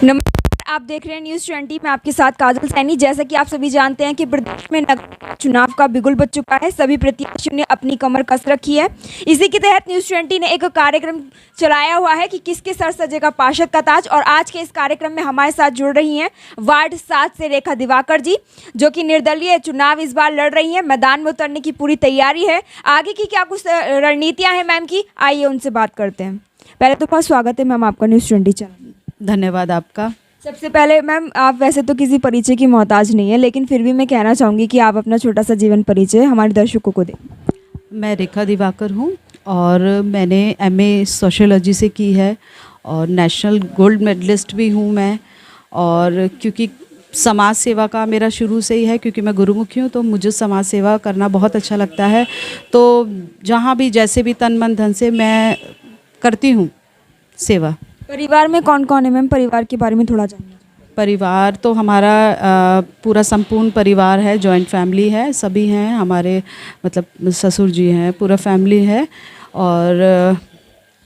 नमस्कार, आप देख रहे हैं न्यूज़ 20 में आपके साथ काजल सैनी। जैसा कि आप सभी जानते हैं कि प्रदेश में नगर चुनाव का बिगुल बज चुका है। सभी प्रत्याशियों ने अपनी कमर कस रखी है। इसी के तहत न्यूज़ 20 ने एक कार्यक्रम चलाया हुआ है कि किसके सर सजेगा पार्षद का ताज। और आज के इस कार्यक्रम में हमारे साथ जुड़ रही हैं वार्ड 7 से रेखा दिवाकर जी, जो कि निर्दलीय चुनाव इस बार लड़ रही हैं। मैदान में उतरने की पूरी तैयारी है। आगे की क्या कुछ रणनीतियाँ हैं मैम की, आइए उनसे बात करते हैं। पहले तो बहुत स्वागत है मैम आपका न्यूज़ 20 चैनल। धन्यवाद आपका। सबसे पहले मैम, आप वैसे तो किसी परिचय की मोहताज नहीं है, लेकिन फिर भी मैं कहना चाहूँगी कि आप अपना छोटा सा जीवन परिचय हमारे दर्शकों को दें। मैं रेखा दिवाकर हूँ और मैंने एमए सोशियोलॉजी से की है और नेशनल गोल्ड मेडलिस्ट भी हूँ मैं। और क्योंकि समाज सेवा का मेरा शुरू से ही है, क्योंकि मैं गुरुमुखी हूँ, तो मुझे समाज सेवा करना बहुत अच्छा लगता है। तो जहाँ भी जैसे भी तन मन धन से मैं करती हूँ सेवा। परिवार में कौन कौन है मैम? परिवार के बारे में थोड़ा जानिए। परिवार तो हमारा पूरा संपूर्ण परिवार है, जॉइंट फैमिली है, सभी हैं हमारे, मतलब ससुर जी हैं, पूरा फैमिली है। और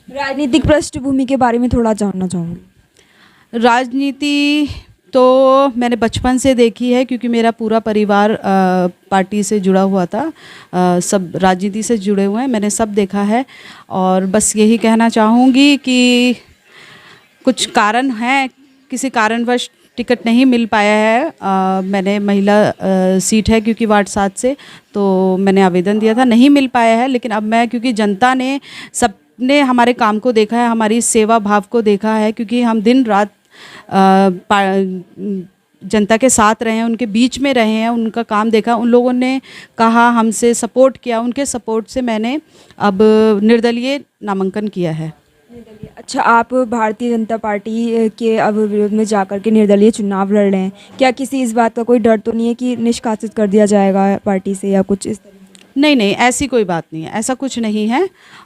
राजनीतिक पृष्ठभूमि के बारे में थोड़ा जानना चाहूँगी। राजनीति तो मैंने बचपन से देखी है, क्योंकि मेरा पूरा परिवार पार्टी से जुड़ा हुआ था। सब राजनीति से जुड़े हुए हैं, मैंने सब देखा है। और बस यही कहना चाहूँगी कि कुछ कारण हैं, किसी कारणवश टिकट नहीं मिल पाया है। मैंने महिला सीट है क्योंकि वार्ड 7 से, तो मैंने आवेदन दिया था, नहीं मिल पाया है। लेकिन अब मैं, क्योंकि जनता ने, सबने हमारे काम को देखा है, हमारी सेवा भाव को देखा है, क्योंकि हम दिन रात जनता के साथ रहे हैं, उनके बीच में रहे हैं, उनका काम देखा, उन लोगों ने कहा, हमसे सपोर्ट किया, उनके सपोर्ट से मैंने अब निर्दलीय नामांकन किया है। अच्छा, आप भारतीय जनता पार्टी के अब विरोध में जाकर के निर्दलीय चुनाव लड़ रहे हैं। क्या किसी इस बात का कोई डर तो नहीं है कि निष्कासित कर दिया जाएगा पार्टी से या कुछ इस तरह? नहीं नहीं, ऐसी कोई बात नहीं है, ऐसा कुछ नहीं है।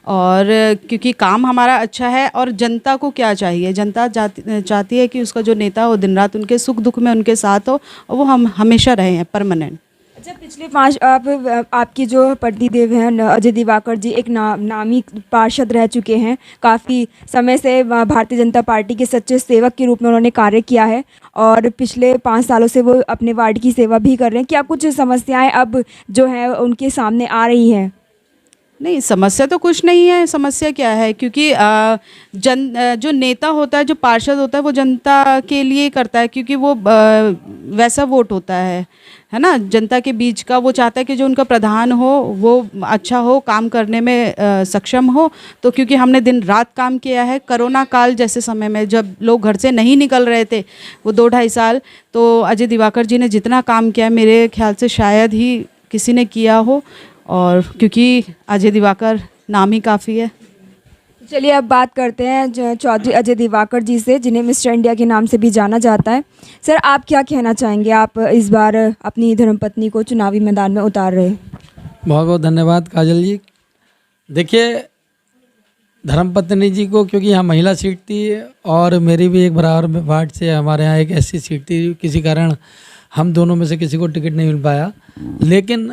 और क्योंकि काम हमारा अच्छा है, और जनता को क्या चाहिए, जनता चाहती है कि उसका जो नेता हो दिन रात उनके सुख दुख में उनके साथ हो, और वो हम हमेशा रहे हैं, परमानेंट। अच्छा, पिछले 5 आपकी जो पतिदेव हैं अजय दिवाकर जी एक नामी पार्षद रह चुके हैं। काफ़ी समय से भारतीय जनता पार्टी के सच्चे सेवक के रूप में उन्होंने कार्य किया है और पिछले 5 सालों से वो अपने वार्ड की सेवा भी कर रहे हैं। क्या कुछ समस्याएं अब जो है उनके सामने आ रही हैं? नहीं, समस्या तो कुछ नहीं है। समस्या क्या है, क्योंकि जो नेता होता है, जो पार्षद होता है, वो जनता के लिए करता है, क्योंकि वो वैसा वोट होता है ना, जनता के बीच का। वो चाहता है कि जो उनका प्रधान हो वो अच्छा हो, काम करने में सक्षम हो। तो क्योंकि हमने दिन रात काम किया है, कोरोना काल जैसे समय में जब लोग घर से नहीं निकल रहे थे, वो 2-2.5 साल, तो अजय दिवाकर जी ने जितना काम किया, मेरे ख्याल से शायद ही किसी ने किया हो। और क्योंकि अजय दिवाकर नाम ही काफ़ी है। चलिए अब बात करते हैं चौधरी अजय दिवाकर जी से, जिन्हें मिस्टर इंडिया के नाम से भी जाना जाता है। सर, आप क्या कहना चाहेंगे? आप इस बार अपनी धर्मपत्नी को चुनावी मैदान में उतार रहे हैं। बहुत बहुत धन्यवाद काजल जी। देखिए, धर्मपत्नी जी को, क्योंकि यहाँ महिला सीट थी और मेरी भी एक बराबर वार्ड से हमारे यहाँ एक ऐसी सीट थी, किसी कारण हम दोनों में से किसी को टिकट नहीं मिल पाया। लेकिन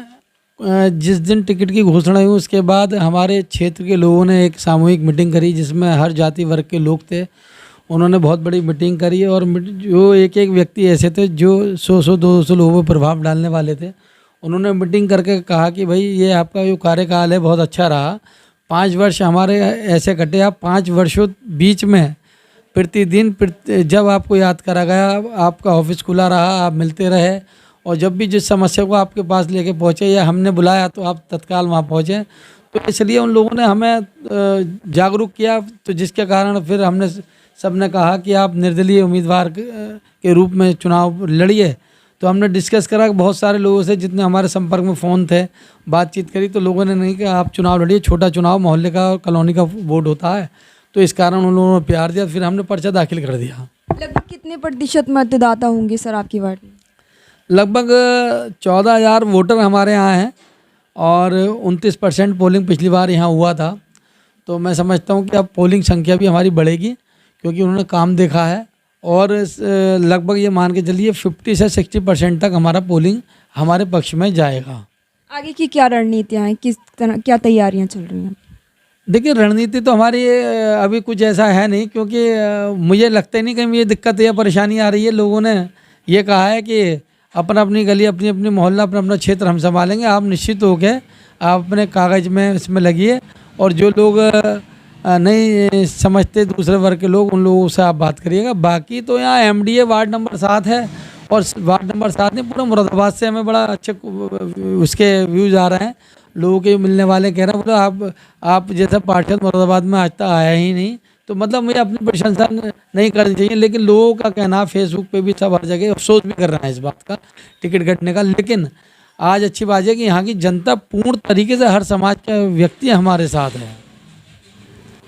जिस दिन टिकट की घोषणा हुई उसके बाद हमारे क्षेत्र के लोगों ने एक सामूहिक मीटिंग करी, जिसमें हर जाति वर्ग के लोग थे। उन्होंने बहुत बड़ी मीटिंग करी और जो एक एक व्यक्ति ऐसे थे जो 100-200 लोगों पर प्रभाव डालने वाले थे। उन्होंने मीटिंग करके कहा कि भाई, ये आपका जो कार्यकाल है बहुत अच्छा रहा, 5 वर्ष हमारे ऐसे कटे, आप 5 वर्षों बीच में प्रतिदिन जब आपको याद करा गया, आपका ऑफिस खुला रहा, आप मिलते रहे, और जब भी जिस समस्या को आपके पास लेके पहुँचे या हमने बुलाया तो आप तत्काल वहाँ पहुँचे। तो इसलिए उन लोगों ने हमें जागरूक किया, तो जिसके कारण फिर हमने सबने कहा कि आप निर्दलीय उम्मीदवार के रूप में चुनाव लड़िए। तो हमने डिस्कस करा बहुत सारे लोगों से, जितने हमारे संपर्क में फ़ोन थे, बातचीत करी, तो लोगों ने नहीं कहा आप चुनाव लड़िए, छोटा चुनाव मोहल्ले का और कॉलोनी का वोट होता है। तो इस कारण उन लोगों ने प्यार दिया, फिर हमने पर्चा दाखिल कर दिया। लगभग कितने प्रतिशत मतदाता होंगे सर आपकी वार्ड में? लगभग 14,000 वोटर हमारे यहाँ हैं और 29% पोलिंग पिछली बार यहाँ हुआ था। तो मैं समझता हूँ कि अब पोलिंग संख्या भी हमारी बढ़ेगी, क्योंकि उन्होंने काम देखा है। और लगभग ये मान के चलिए 50 से 60% तक हमारा पोलिंग हमारे पक्ष में जाएगा। आगे की क्या रणनीतियाँ हैं, किस तरह क्या तैयारियाँ चल रही हैं? देखिए रणनीति तो हमारी अभी कुछ ऐसा है नहीं, क्योंकि मुझे लगता ही नहीं कहीं ये दिक्कत या परेशानी आ रही है। लोगों ने ये कहा है कि अपना अपनी गली, अपनी अपनी मोहल्ला, अपना अपना क्षेत्र हम संभालेंगे, आप निश्चित हो के आप अपने कागज़ में इसमें लगिए, और जो लोग नहीं समझते दूसरे वर्ग के लोग, उन लोगों से आप बात करिएगा। बाकी तो यहाँ एमडीए वार्ड नंबर 7 है, और वार्ड नंबर 7 नहीं, पूरा मुरादाबाद से हमें बड़ा अच्छे उसके व्यूज़ आ रहे हैं। लोगों के मिलने वाले कह रहे हैं, बोले आप जैसा पार्षद मुरादाबाद में आज तक आया ही नहीं, तो मतलब मुझे अपनी प्रशंसा नहीं करनी चाहिए। लेकिन लोगों का कहना, फेसबुक पे भी सब हर जगह अफसोस भी कर रहे हैं इस बात का, टिकट कटने का। लेकिन आज अच्छी बात है कि यहाँ की जनता पूर्ण तरीके से, हर समाज के व्यक्ति हमारे साथ है।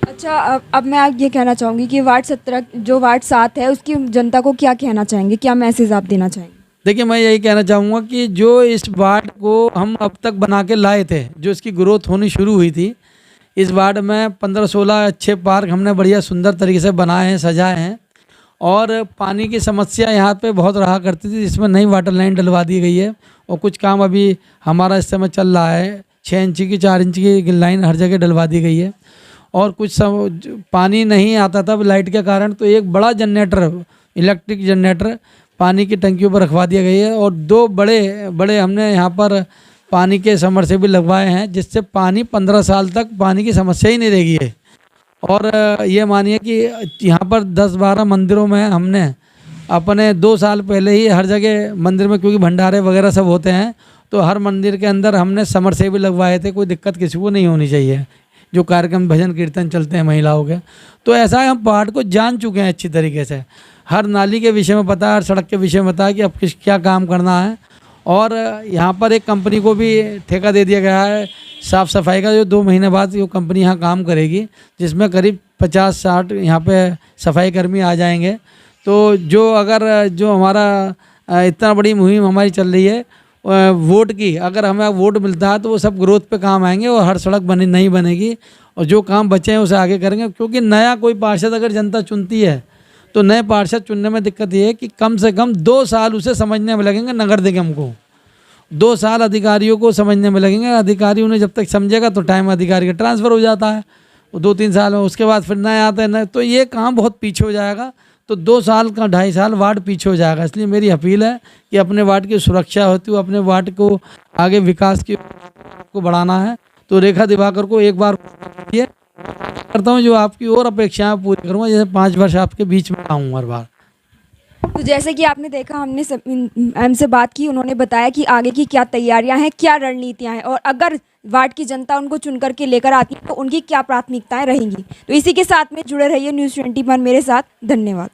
अच्छा, अब मैं आप ये कहना चाहूँगी कि वार्ड 17 जो वार्ड 7 है उसकी जनता को क्या कहना चाहेंगे, क्या मैसेज आप देना चाहेंगे? देखिए मैं यही कहना चाहूँगा कि जो इस वार्ड को हम अब तक बना के लाए थे, जो इसकी ग्रोथ होनी शुरू हुई थी, इस वार्ड में 15-16 अच्छे पार्क हमने बढ़िया सुंदर तरीके से बनाए हैं, सजाए हैं। और पानी की समस्या यहाँ पे बहुत रहा करती थी, जिसमें नई वाटर लाइन डलवा दी गई है, और कुछ काम अभी हमारा इस समय चल रहा है। 6 इंच की 4 इंच की लाइन हर जगह डलवा दी गई है। और कुछ पानी नहीं आता था लाइट के कारण, तो एक बड़ा जनरेटर, इलेक्ट्रिक जनरेटर पानी की टंकियों पर रखवा दिया गई है, और 2 बड़े बड़े हमने यहाँ पर पानी के समरसेबल लगवाए हैं, जिससे पानी 15 साल तक पानी की समस्या ही नहीं रहेगी है। और ये मानिए कि यहाँ पर 10-12 मंदिरों में हमने अपने 2 साल पहले ही हर जगह मंदिर में, क्योंकि भंडारे वगैरह सब होते हैं, तो हर मंदिर के अंदर हमने समरसेबल लगवाए थे। कोई दिक्कत किसी को नहीं होनी चाहिए, जो कार्यक्रम भजन कीर्तन चलते हैं महिलाओं के। तो ऐसा है, हम पहाड़ को जान चुके हैं अच्छी तरीके से, हर नाली के विषय में पता है, हर सड़क के विषय में पता है कि अब क्या काम करना है। और यहाँ पर एक कंपनी को भी ठेका दे दिया गया है साफ़ सफाई का, जो 2 महीने बाद ये कंपनी यहाँ काम करेगी, जिसमें करीब 50-60 यहाँ पे सफाई कर्मी आ जाएंगे। तो जो अगर जो हमारा इतना बड़ी मुहिम हमारी चल रही है वोट की, अगर हमें वोट मिलता है तो वो सब ग्रोथ पे काम आएंगे, और हर सड़क नहीं बनेगी, और जो काम बचे हैं उसे आगे करेंगे। क्योंकि नया कोई पार्षद अगर जनता चुनती है, तो नए पार्षद चुनने में दिक्कत ये है कि कम से कम 2 साल उसे समझने में लगेंगे, नगर निगम को 2 साल अधिकारियों को समझने में लगेंगे। अधिकारी उन्हें जब तक समझेगा तो टाइम अधिकारी का ट्रांसफ़र हो जाता है, वो 2-3 साल में, उसके बाद फिर नए आते हैं नए, तो ये काम बहुत पीछे हो जाएगा। तो 2 साल का 2.5 साल वार्ड पीछे हो जाएगा। इसलिए मेरी अपील है कि अपने वार्ड की सुरक्षा होती हुई अपने वार्ड को आगे विकास की को बढ़ाना है, तो रेखा दिवाकर को एक बार ये करता हूँ, जो आपकी और अपेक्षाएं पूरी करूँगा। जैसे 5 वर्ष आपके बीच में आऊँ हर बार। तो जैसे कि आपने देखा, हमने मैम से बात की, उन्होंने बताया कि आगे की क्या तैयारियां हैं, क्या रणनीतियां हैं, और अगर वार्ड की जनता उनको चुन करके लेकर आती है तो उनकी क्या प्राथमिकताएं रहेंगी। तो इसी के साथ में जुड़े रहिए न्यूज़ 21 मेरे साथ। धन्यवाद।